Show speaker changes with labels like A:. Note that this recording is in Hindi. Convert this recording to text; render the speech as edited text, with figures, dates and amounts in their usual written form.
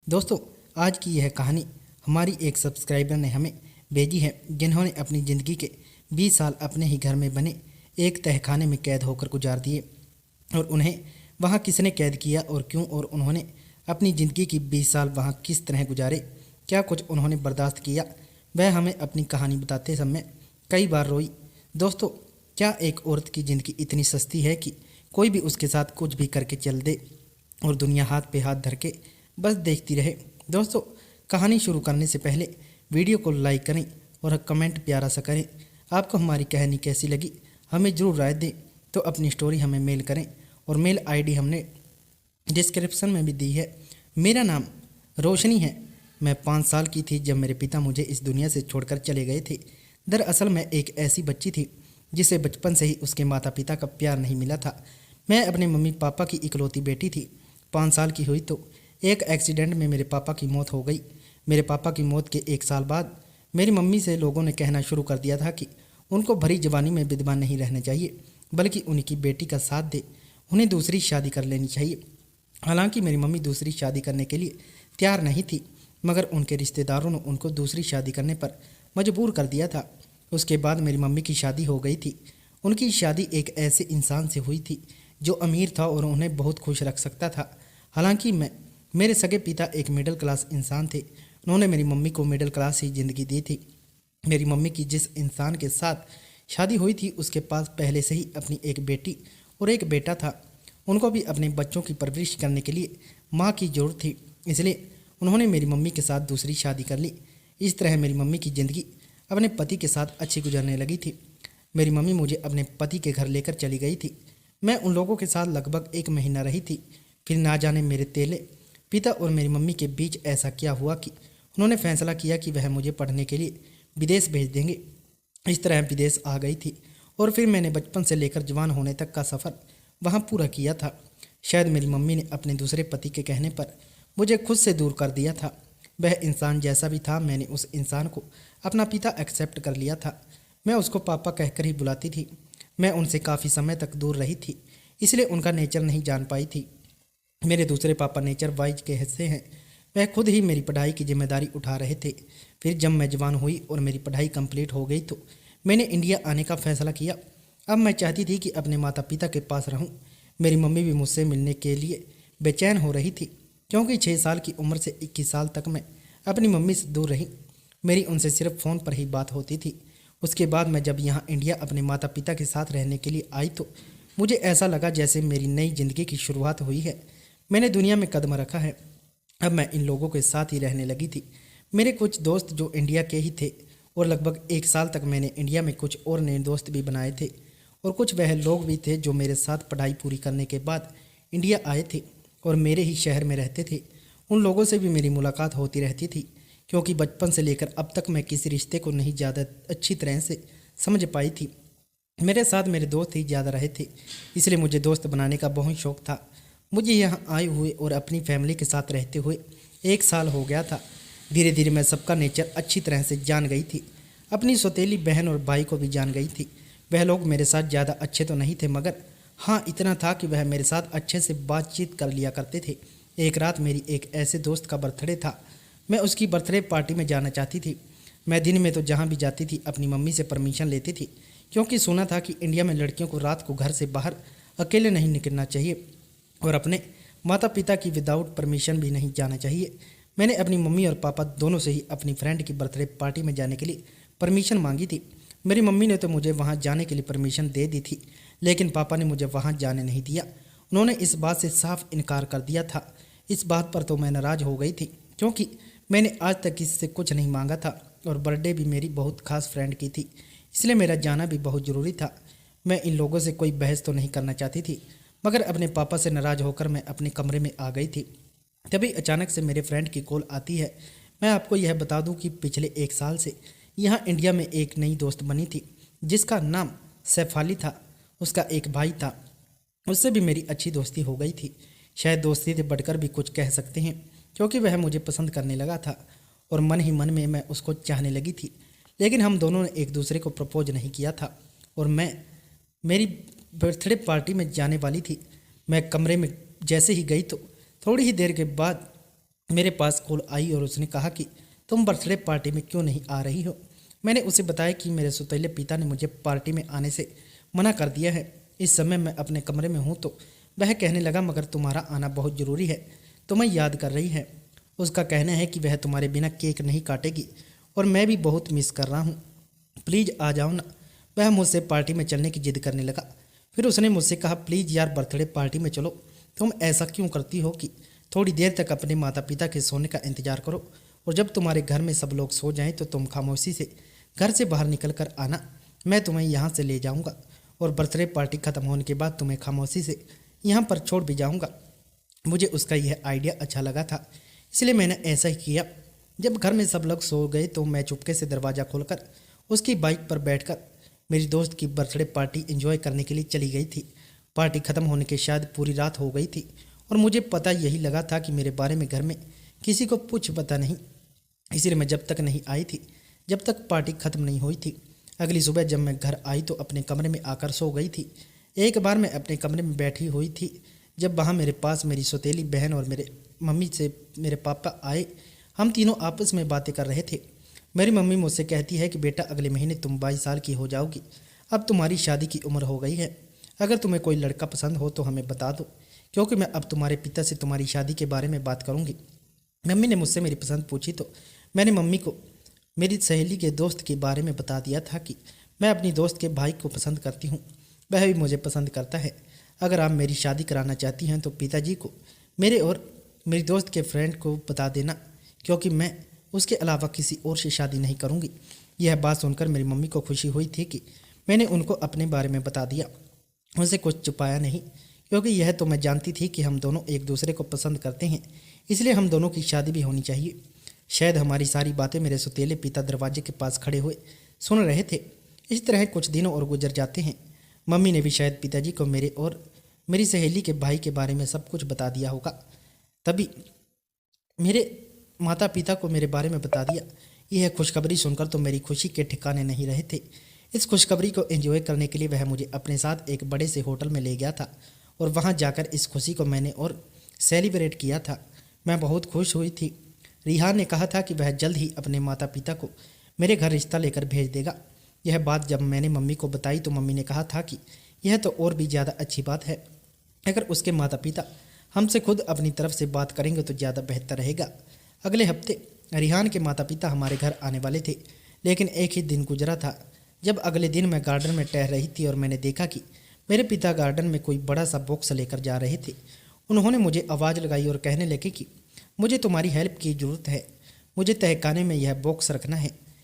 A: दोस्तों, आज की यह कहानी हमारी एक सब्सक्राइबर ने हमें भेजी है, जिन्होंने अपनी ज़िंदगी के 20 साल अपने ही घर में बने एक तहखाने में कैद होकर गुजार दिए। और उन्हें वहाँ किसने कैद किया और क्यों, और उन्होंने अपनी ज़िंदगी की 20 साल वहाँ किस तरह गुजारे, क्या कुछ उन्होंने बर्दाश्त किया, वह हमें अपनी कहानी बताते समय कई बार रोई। दोस्तों, क्या एक औरत की ज़िंदगी इतनी सस्ती है कि कोई भी उसके साथ कुछ भी करके चल दे और दुनिया हाथ पे हाथ धर के बस देखती रहे। दोस्तों, कहानी शुरू करने से पहले वीडियो को लाइक करें और कमेंट प्यारा सा करें। आपको हमारी कहानी कैसी लगी हमें ज़रूर राय दें। तो अपनी स्टोरी हमें मेल करें और मेल आईडी हमने डिस्क्रिप्शन में भी दी है। मेरा नाम रोशनी है। मैं 5 साल की थी जब मेरे पिता मुझे इस दुनिया से छोड़कर चले गए थे। दरअसल मैं एक ऐसी बच्ची थी जिसे बचपन से ही उसके माता पिता का प्यार नहीं मिला था। मैं अपने मम्मी पापा की इकलौती बेटी थी। 5 साल की हुई तो एक एक्सीडेंट में मेरे पापा की मौत हो गई। मेरे पापा की मौत के 1 साल बाद मेरी मम्मी से लोगों ने कहना शुरू कर दिया था कि उनको भरी जवानी में विधवा नहीं रहना चाहिए, बल्कि उनकी बेटी का साथ दे उन्हें दूसरी शादी कर लेनी चाहिए। हालांकि मेरी मम्मी दूसरी शादी करने के लिए तैयार नहीं थी, मगर उनके रिश्तेदारों ने उनको दूसरी शादी करने पर मजबूर कर दिया था। उसके बाद मेरी मम्मी की शादी हो गई थी। उनकी शादी एक ऐसे इंसान से हुई थी जो अमीर था और उन्हें बहुत खुश रख सकता था। हालांकि मेरे सगे पिता एक मिडिल क्लास इंसान थे। उन्होंने मेरी मम्मी को मिडिल क्लास ही ज़िंदगी दी थी। मेरी मम्मी की जिस इंसान के साथ शादी हुई थी उसके पास पहले से ही अपनी एक बेटी और एक बेटा था। उनको भी अपने बच्चों की परवरिश करने के लिए माँ की ज़रूरत थी, इसलिए उन्होंने मेरी मम्मी के साथ दूसरी शादी कर ली। इस तरह मेरी मम्मी की ज़िंदगी अपने पति के साथ अच्छी गुजरने लगी थी। मेरी मम्मी मुझे अपने पति के घर लेकर चली गई थी। मैं उन लोगों के साथ लगभग 1 महीना रही थी। फिर ना जाने मेरे तेले पिता और मेरी मम्मी के बीच ऐसा क्या हुआ कि उन्होंने फैसला किया कि वह मुझे पढ़ने के लिए विदेश भेज देंगे। इस तरह विदेश आ गई थी और फिर मैंने बचपन से लेकर जवान होने तक का सफ़र वहाँ पूरा किया था। शायद मेरी मम्मी ने अपने दूसरे पति के कहने पर मुझे खुद से दूर कर दिया था। वह इंसान जैसा भी था, मैंने उस इंसान को अपना पिता एक्सेप्ट कर लिया था। मैं उसको पापा कहकर ही बुलाती थी। मैं उनसे काफ़ी समय तक दूर रही थी, इसलिए उनका नेचर नहीं जान पाई थी। मेरे दूसरे पापा नेचर वाइज के हिस्से हैं। वह खुद ही मेरी पढ़ाई की जिम्मेदारी उठा रहे थे। फिर जब मैं जवान हुई और मेरी पढ़ाई कंप्लीट हो गई तो मैंने इंडिया आने का फ़ैसला किया। अब मैं चाहती थी कि अपने माता पिता के पास रहूं। मेरी मम्मी भी मुझसे मिलने के लिए बेचैन हो रही थी, क्योंकि 6 साल की उम्र से 21 साल तक मैं अपनी मम्मी से दूर रही। मेरी उनसे सिर्फ फ़ोन पर ही बात होती थी। उसके बाद मैं जब यहाँ इंडिया अपने माता पिता के साथ रहने के लिए आई तो मुझे ऐसा लगा जैसे मेरी नई ज़िंदगी की शुरुआत हुई है। मैंने दुनिया में कदम रखा है। अब मैं इन लोगों के साथ ही रहने लगी थी। मेरे कुछ दोस्त जो इंडिया के ही थे, और लगभग 1 साल तक मैंने इंडिया में कुछ और नए दोस्त भी बनाए थे। और कुछ वह लोग भी थे जो मेरे साथ पढ़ाई पूरी करने के बाद इंडिया आए थे और मेरे ही शहर में रहते थे। उन लोगों से भी मेरी मुलाकात होती रहती थी, क्योंकि बचपन से लेकर अब तक मैं किसी रिश्ते को नहीं ज़्यादा अच्छी तरह से समझ पाई थी। मेरे साथ मेरे दोस्त ही ज़्यादा रहे थे, इसलिए मुझे दोस्त बनाने का बहुत शौक़ था। मुझे यहाँ आए हुए और अपनी फैमिली के साथ रहते हुए 1 साल हो गया था। धीरे धीरे मैं सबका नेचर अच्छी तरह से जान गई थी। अपनी सौतेली बहन और भाई को भी जान गई थी। वह लोग मेरे साथ ज़्यादा अच्छे तो नहीं थे, मगर हाँ इतना था कि वह मेरे साथ अच्छे से बातचीत कर लिया करते थे। एक रात मेरी एक ऐसे दोस्त का बर्थडे था। मैं उसकी बर्थडे पार्टी में जाना चाहती थी। मैं दिन में तो जहाँ भी जाती थी अपनी मम्मी से परमिशन लेती थी, क्योंकि सुना था कि इंडिया में लड़कियों को रात को घर से बाहर अकेले नहीं निकलना चाहिए और अपने माता पिता की विदाउट परमिशन भी नहीं जाना चाहिए। मैंने अपनी मम्मी और पापा दोनों से ही अपनी फ्रेंड की बर्थडे पार्टी में जाने के लिए परमिशन मांगी थी। मेरी मम्मी ने तो मुझे वहाँ जाने के लिए परमिशन दे दी थी, लेकिन पापा ने मुझे वहाँ जाने नहीं दिया। उन्होंने इस बात से साफ इनकार कर दिया था। इस बात पर तो मैं नाराज़ हो गई थी, क्योंकि मैंने आज तक किसी से कुछ नहीं मांगा था और बर्थडे भी मेरी बहुत खास फ्रेंड की थी, इसलिए मेरा जाना भी बहुत ज़रूरी था। मैं इन लोगों से कोई बहस तो नहीं करना चाहती थी, मगर अपने पापा से नाराज़ होकर मैं अपने कमरे में आ गई थी। तभी अचानक से मेरे फ्रेंड की कॉल आती है। मैं आपको यह बता दूं कि पिछले 1 साल से यहाँ इंडिया में एक नई दोस्त बनी थी, जिसका नाम सैफाली था। उसका एक भाई था, उससे भी मेरी अच्छी दोस्ती हो गई थी। शायद दोस्ती से बढ़कर भी कुछ कह सकते हैं, क्योंकि वह मुझे पसंद करने लगा था और मन ही मन में मैं उसको चाहने लगी थी। लेकिन हम दोनों ने एक दूसरे को प्रपोज नहीं किया था और मैं मेरी बर्थडे पार्टी में जाने वाली थी। मैं कमरे में जैसे ही गई तो थोड़ी ही देर के बाद मेरे पास कॉल आई और उसने कहा कि तुम बर्थडे पार्टी में क्यों नहीं आ रही हो। मैंने उसे बताया कि मेरे सौतेले पिता ने मुझे पार्टी में आने से मना कर दिया है। इस समय मैं अपने कमरे में हूँ तो वह कहने लगा, मगर तुम्हारा आना बहुत ज़रूरी है, तुम्हें याद कर रही है। उसका कहना है कि वह तुम्हारे बिना केक नहीं काटेगी और मैं भी बहुत मिस कर रहा हूँ, प्लीज़ आ जाओ ना। वह मुझसे पार्टी में चलने की जिद करने लगा। फिर उसने मुझसे कहा, प्लीज़ यार बर्थडे पार्टी में चलो। तुम ऐसा क्यों करती हो कि थोड़ी देर तक अपने माता पिता के सोने का इंतजार करो और जब तुम्हारे घर में सब लोग सो जाएं तो तुम खामोशी से घर से बाहर निकल कर आना, मैं तुम्हें यहाँ से ले जाऊँगा और बर्थडे पार्टी ख़त्म होने के बाद तुम्हें खामोशी से यहाँ पर छोड़ भी जाऊँगा। मुझे उसका यह आइडिया अच्छा लगा था, इसलिए मैंने ऐसा ही किया। जब घर में सब लोग सो गए तो मैं चुपके से दरवाज़ा खोलकर उसकी बाइक पर बैठकर मेरी दोस्त की बर्थडे पार्टी एंजॉय करने के लिए चली गई थी। पार्टी ख़त्म होने के शायद पूरी रात हो गई थी और मुझे पता यही लगा था कि मेरे बारे में घर में किसी को कुछ पता नहीं, इसलिए मैं जब तक नहीं आई थी जब तक पार्टी ख़त्म नहीं हुई थी। अगली सुबह जब मैं घर आई तो अपने कमरे में आकर सो गई थी। एक बार मैं अपने कमरे में बैठी हुई थी जब वहाँ मेरे पास मेरी सौतेली बहन और मेरे मम्मी से मेरे पापा आए। हम तीनों आपस में बातें कर रहे थे। मेरी मम्मी मुझसे कहती है कि बेटा अगले महीने तुम 22 साल की हो जाओगी, अब तुम्हारी शादी की उम्र हो गई है। अगर तुम्हें कोई लड़का पसंद हो तो हमें बता दो, क्योंकि मैं अब तुम्हारे पिता से तुम्हारी शादी के बारे में बात करूँगी। मम्मी ने मुझसे मेरी पसंद पूछी तो मैंने मम्मी को मेरी सहेली के दोस्त के बारे में बता दिया था कि मैं अपनी दोस्त के भाई को पसंद करती हूँ, वह भी मुझे पसंद करता है। अगर आप मेरी शादी कराना चाहती हैं तो पिताजी को मेरे और मेरी दोस्त के फ्रेंड को बता देना, क्योंकि मैं उसके अलावा किसी और से शादी नहीं करूँगी। यह बात सुनकर मेरी मम्मी को खुशी हुई थी कि मैंने उनको अपने बारे में बता दिया, उनसे कुछ छुपाया नहीं, क्योंकि यह तो मैं जानती थी कि हम दोनों एक दूसरे को पसंद करते हैं, इसलिए हम दोनों की शादी भी होनी चाहिए। शायद हमारी सारी बातें मेरे सौतेले पिता दरवाजे के पास खड़े हुए सुन रहे थे। इस तरह कुछ दिनों और गुजर जाते हैं। मम्मी ने भी शायद पिताजी को मेरे और मेरी सहेली के भाई के बारे में सब कुछ बता दिया होगा, तभी मेरे माता पिता को मेरे बारे में बता दिया। यह खुशखबरी सुनकर तो मेरी खुशी के ठिकाने नहीं रहे थे। इस खुशखबरी को एंजॉय करने के लिए वह मुझे अपने साथ एक बड़े से होटल में ले गया था और वहां जाकर इस खुशी को मैंने और सेलिब्रेट किया था। मैं बहुत खुश हुई थी। रिहान ने कहा था कि वह जल्द ही अपने माता पिता को मेरे घर रिश्ता लेकर भेज देगा। यह बात जब मैंने मम्मी को बताई तो मम्मी ने कहा था कि यह तो और भी ज़्यादा अच्छी बात है, अगर उसके माता पिता हमसे खुद अपनी तरफ से बात करेंगे तो ज़्यादा बेहतर रहेगा। अगले हफ्ते रिहान के माता पिता हमारे घर आने वाले थे, लेकिन एक ही दिन गुजरा था जब अगले दिन मैं गार्डन में टहल रही थी और मैंने देखा कि मेरे पिता गार्डन में कोई बड़ा सा बॉक्स लेकर जा रहे थे। उन्होंने मुझे आवाज़ लगाई और कहने लगे कि मुझे तुम्हारी हेल्प की ज़रूरत है, मुझे तहखाने में यह बॉक्स रखना है